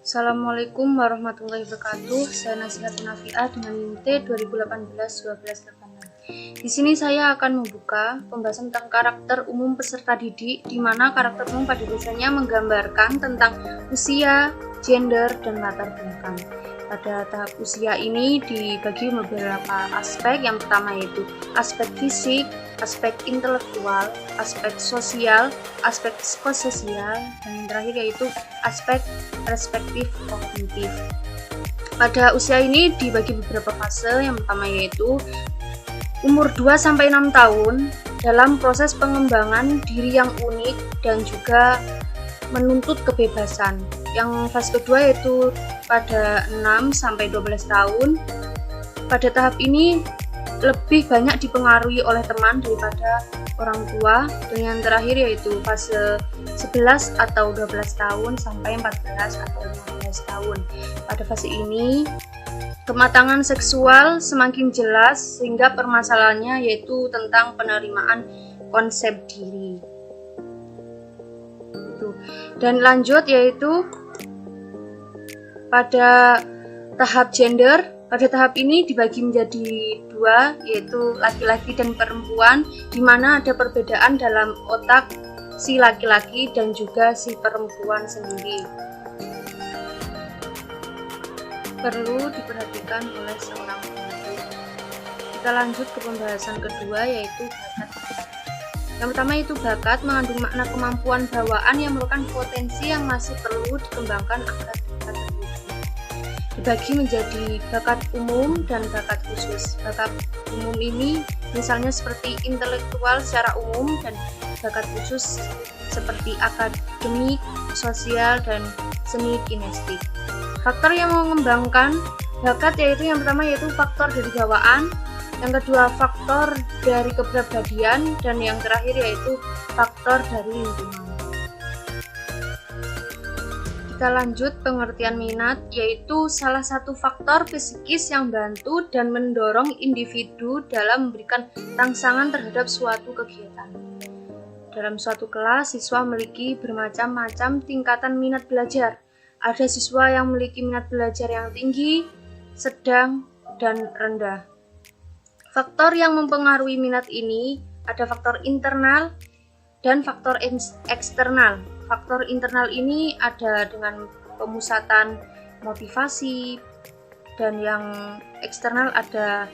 Assalamualaikum warahmatullahi wabarakatuh. Saya Nasihatun Nafiah dengan NIMT 2018-1286. Di sini saya akan membuka pembahasan tentang karakter umum peserta didik, di mana karakter umum pada biasanya menggambarkan tentang usia, gender, dan latar belakang. Pada tahap usia ini dibagi beberapa aspek. Yang pertama yaitu aspek fisik, aspek intelektual, aspek sosial, aspek psikososial, dan yang terakhir yaitu aspek perspektif kognitif. Pada usia ini dibagi beberapa fase. Yang pertama yaitu umur 2-6 tahun dalam proses pengembangan diri yang unik dan juga menuntut kebebasan. Yang fase kedua yaitu pada 6-12 tahun. Pada tahap ini lebih banyak dipengaruhi oleh teman daripada orang tua. Dan yang terakhir yaitu fase 11 atau 12 tahun sampai 14 atau 15 tahun. Pada fase ini kematangan seksual semakin jelas, sehingga permasalahannya yaitu tentang penerimaan konsep diri. Dan lanjut yaitu pada tahap gender. Pada tahap ini dibagi menjadi dua, yaitu laki-laki dan perempuan, di mana ada perbedaan dalam otak si laki-laki dan juga si perempuan sendiri. Perlu diperhatikan oleh seorang guru. Kita lanjut ke pembahasan kedua, yaitu bakat. Yang pertama itu bakat mengandung makna kemampuan bawaan yang merupakan potensi yang masih perlu dikembangkan agar dapat terwujud. Dibagi menjadi bakat umum dan bakat khusus. Bakat umum ini misalnya seperti intelektual secara umum, dan bakat khusus seperti akademik, sosial, dan seni kinestik. Faktor yang mengembangkan bakat yaitu yang pertama yaitu faktor dari bawaan, yang kedua faktor dari kepribadian, dan yang terakhir yaitu faktor dari lingkungan. Kita lanjut pengertian minat, yaitu salah satu faktor psikis yang membantu dan mendorong individu dalam memberikan rangsangan terhadap suatu kegiatan. Dalam suatu kelas, siswa memiliki bermacam-macam tingkatan minat belajar. Ada siswa yang memiliki minat belajar yang tinggi, sedang, dan rendah. Faktor yang mempengaruhi minat ini ada faktor internal dan faktor eksternal. Faktor internal ini ada dengan pemusatan motivasi, dan yang eksternal ada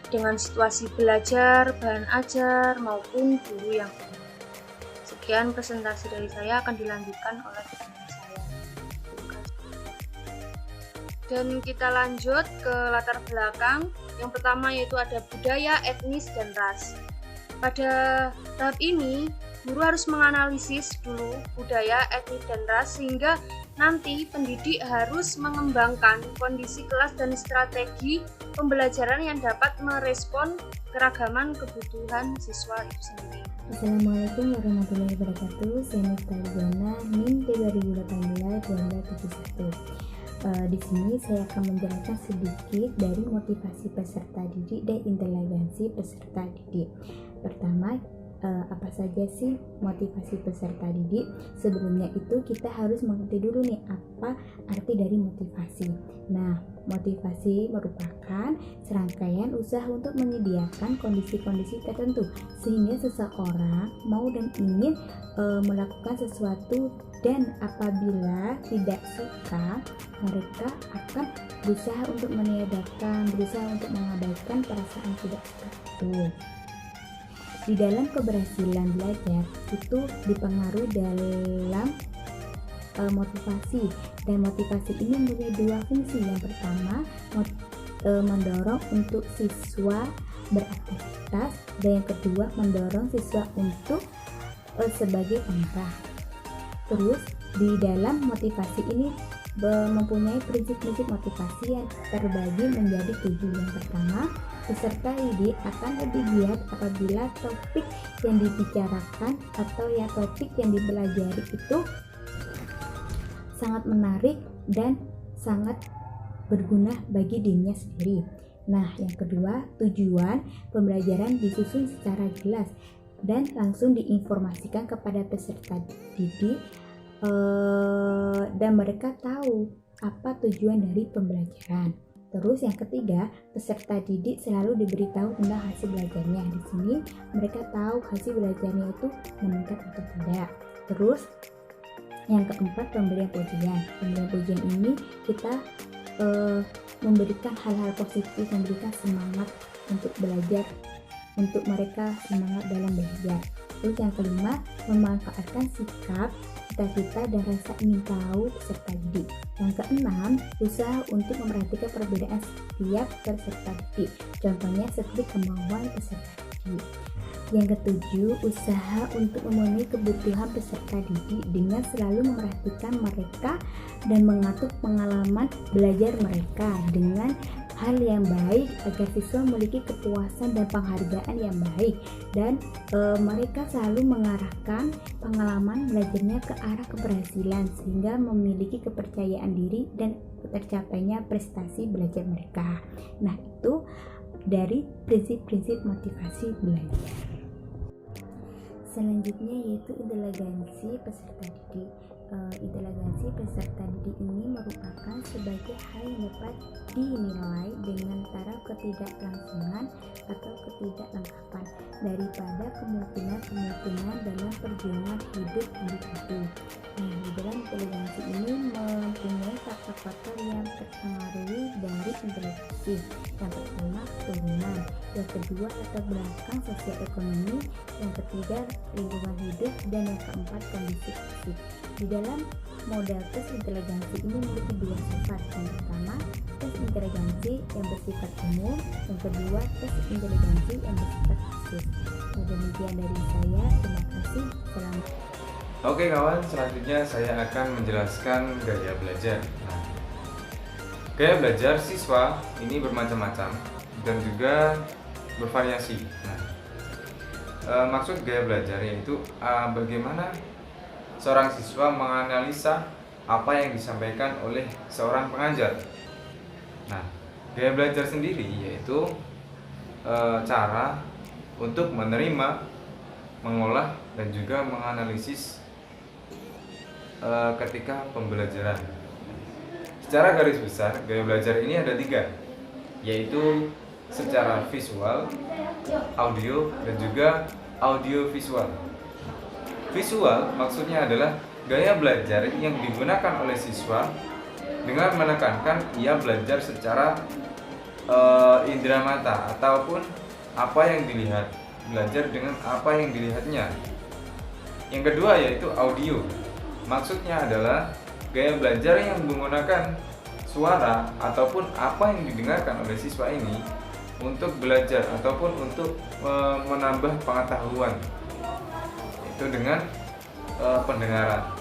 dengan situasi belajar, bahan ajar, maupun guru yang ada. Sekian presentasi dari saya, akan dilanjutkan oleh teman saya. Dan kita lanjut ke latar belakang. Yang pertama yaitu ada budaya, etnis, dan ras. Pada tahap ini, guru harus menganalisis dulu budaya, etnis, dan ras, sehingga nanti pendidik harus mengembangkan kondisi kelas dan strategi pembelajaran yang dapat merespon keragaman kebutuhan siswa itu sendiri. Assalamualaikum warahmatullahi wabarakatuh. Saya Nurtalibana, NIM 2018-1271. Di sini saya akan menjelaskan sedikit dari motivasi peserta didik dan inteligensi peserta didik. Pertama, apa saja sih motivasi peserta didik? Sebelumnya itu kita harus mengerti dulu nih apa arti dari motivasi. Nah, motivasi merupakan serangkaian usaha untuk menyediakan kondisi-kondisi tertentu sehingga seseorang mau dan ingin melakukan sesuatu, dan apabila tidak suka, mereka akan berusaha untuk meniadakan, berusaha untuk mengabaikan perasaan tidak suka itu. Di dalam keberhasilan belajar itu dipengaruhi dalam motivasi, dan motivasi ini mempunyai dua fungsi. Yang pertama mendorong untuk siswa beraktivitas, dan yang kedua mendorong siswa untuk sebagai pengarah. Terus di dalam motivasi ini mempunyai prinsip-prinsip motivasi yang terbagi menjadi 7. Yang pertama, peserta didik akan lebih giat apabila topik yang dibicarakan atau ya topik yang dipelajari itu sangat menarik dan sangat berguna bagi dirinya sendiri. Nah, yang kedua, tujuan pembelajaran disusun secara jelas dan langsung diinformasikan kepada peserta didik, dan mereka tahu apa tujuan dari pembelajaran. Terus yang ketiga, peserta didik selalu diberitahu tentang hasil belajarnya. Di sini mereka tahu hasil belajarnya itu meningkat atau tidak. Terus yang keempat, pemberian pujian. Pemberian pujian ini kita memberikan hal-hal positif, memberikan semangat untuk belajar, untuk mereka semangat dalam belajar. Terus yang kelima, memanfaatkan sikap, cita-cita dan rasa ingin tahu peserta didik. Yang keenam, usaha untuk memperhatikan perbedaan setiap peserta didik. Contohnya seperti kemauan peserta didik. Yang ketujuh, usaha untuk memenuhi kebutuhan peserta didik dengan selalu memperhatikan mereka dan mengatur pengalaman belajar mereka dengan hal yang baik agar siswa memiliki kepuasan dan penghargaan yang baik, dan mereka selalu mengarahkan pengalaman belajarnya ke arah keberhasilan sehingga memiliki kepercayaan diri dan tercapainya prestasi belajar mereka. Nah, itu dari prinsip-prinsip motivasi belajar. Selanjutnya yaitu inteligensi peserta didik. Inteligensi peserta didik ini merupakan sebagai hal yang dapat dinilai dengan taraf ketidaklangsungan atau ketidaklengkapan daripada kemungkinan dalam perjuangan hidup individu. Nah, di dalam inteligensi ini mempunyai faktor-faktor yang terpengaruhi dari inteligensi. Yang pertama, keturunan. Yang kedua, latar belakang sosial ekonomi. Yang ketiga, lingkungan hidup. Dan yang keempat, kondisi fisik. Di dalam model tes inteligensi ini memiliki dua sifat. Yang pertama, tes inteligensi yang bersifat umum. Yang kedua, tes inteligensi yang bersifat khusus. Demikian dari saya. Terima kasih. Selamat. Oke kawan, selanjutnya saya akan menjelaskan gaya belajar. Nah, gaya belajar siswa ini bermacam-macam dan juga bervariasi. Nah, maksud gaya belajar yaitu bagaimana seorang siswa menganalisa apa yang disampaikan oleh seorang pengajar. Nah, gaya belajar sendiri yaitu cara untuk menerima, mengolah, dan juga menganalisis ketika pembelajaran. Secara garis besar, gaya belajar ini ada 3, yaitu secara visual, audio, dan juga audiovisual. Visual maksudnya adalah gaya belajar yang digunakan oleh siswa dengan menekankan ia belajar secara indera mata ataupun apa yang dilihat, belajar dengan apa yang dilihatnya. Yang kedua yaitu audio. Maksudnya adalah gaya belajar yang menggunakan suara ataupun apa yang didengarkan oleh siswa ini untuk belajar ataupun untuk menambah pengetahuan, itu dengan pendengaran.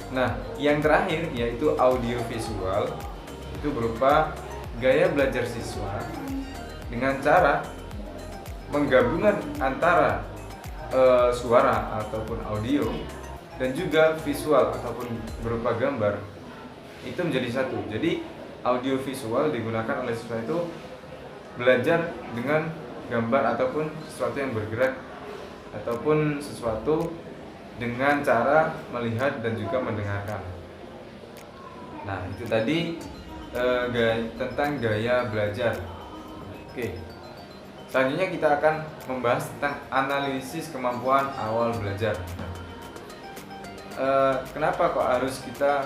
Nah, yang terakhir yaitu audiovisual, itu berupa gaya belajar siswa dengan cara menggabungkan antara suara ataupun audio dan juga visual ataupun berupa gambar itu menjadi satu. Jadi audiovisual digunakan oleh siswa itu belajar dengan gambar ataupun sesuatu yang bergerak ataupun sesuatu dengan cara melihat dan juga mendengarkan. Nah, itu tadi tentang gaya belajar. Oke. Selanjutnya kita akan membahas tentang analisis kemampuan awal belajar. Kenapa kok harus kita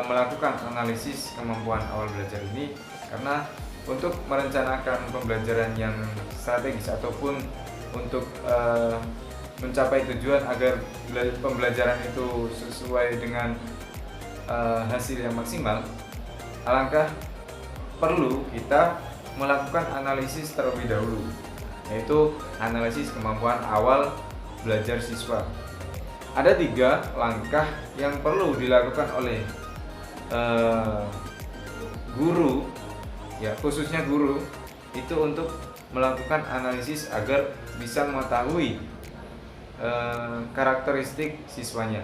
melakukan analisis kemampuan awal belajar ini? Karena untuk merencanakan pembelajaran yang strategis ataupun untuk mencapai tujuan agar pembelajaran itu sesuai dengan hasil yang maksimal, alangkah perlu kita melakukan analisis terlebih dahulu, yaitu analisis kemampuan awal belajar siswa. Ada 3 langkah yang perlu dilakukan oleh guru, ya khususnya guru, itu untuk melakukan analisis agar bisa mengetahui karakteristik siswanya.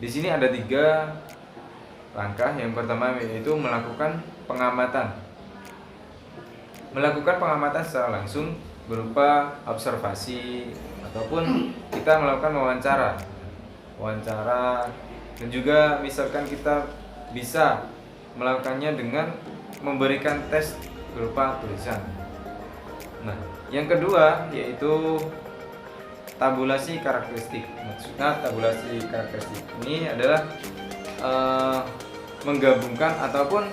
Di sini ada 3 langkah. Yang pertama yaitu melakukan pengamatan. Melakukan pengamatan secara langsung berupa observasi ataupun kita melakukan wawancara dan juga misalkan kita bisa melakukannya dengan memberikan tes berupa tulisan. Nah, yang kedua yaitu tabulasi karakteristik. Maksudnya tabulasi karakteristik ini adalah menggabungkan ataupun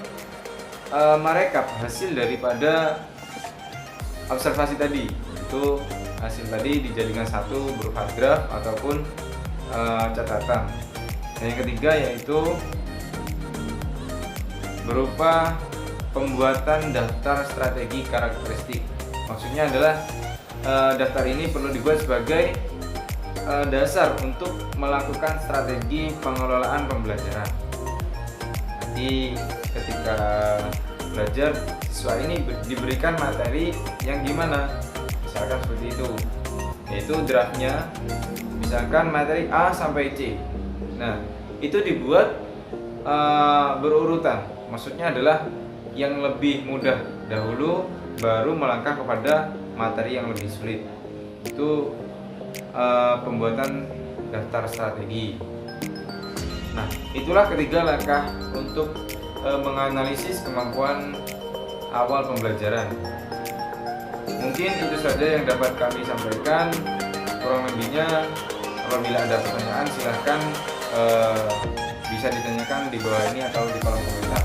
merekap hasil daripada observasi tadi. Itu hasil tadi dijadikan satu berupa graf ataupun catatan. Dan yang ketiga yaitu berupa pembuatan daftar strategi karakteristik. Maksudnya adalah daftar ini perlu dibuat sebagai dasar untuk melakukan strategi pengelolaan pembelajaran. Jadi ketika belajar, siswa ini diberikan materi yang gimana? Misalkan seperti itu, yaitu draftnya, misalkan materi A sampai C. Nah, itu dibuat berurutan. Maksudnya adalah yang lebih mudah dahulu, baru melangkah kepada materi yang lebih sulit. Itu pembuatan daftar strategi. Nah, itulah ketiga langkah untuk menganalisis kemampuan awal pembelajaran. Mungkin itu saja yang dapat kami sampaikan. Kurang lebihnya, apabila ada pertanyaan silahkan bisa ditanyakan di bawah ini atau di kolom komentar.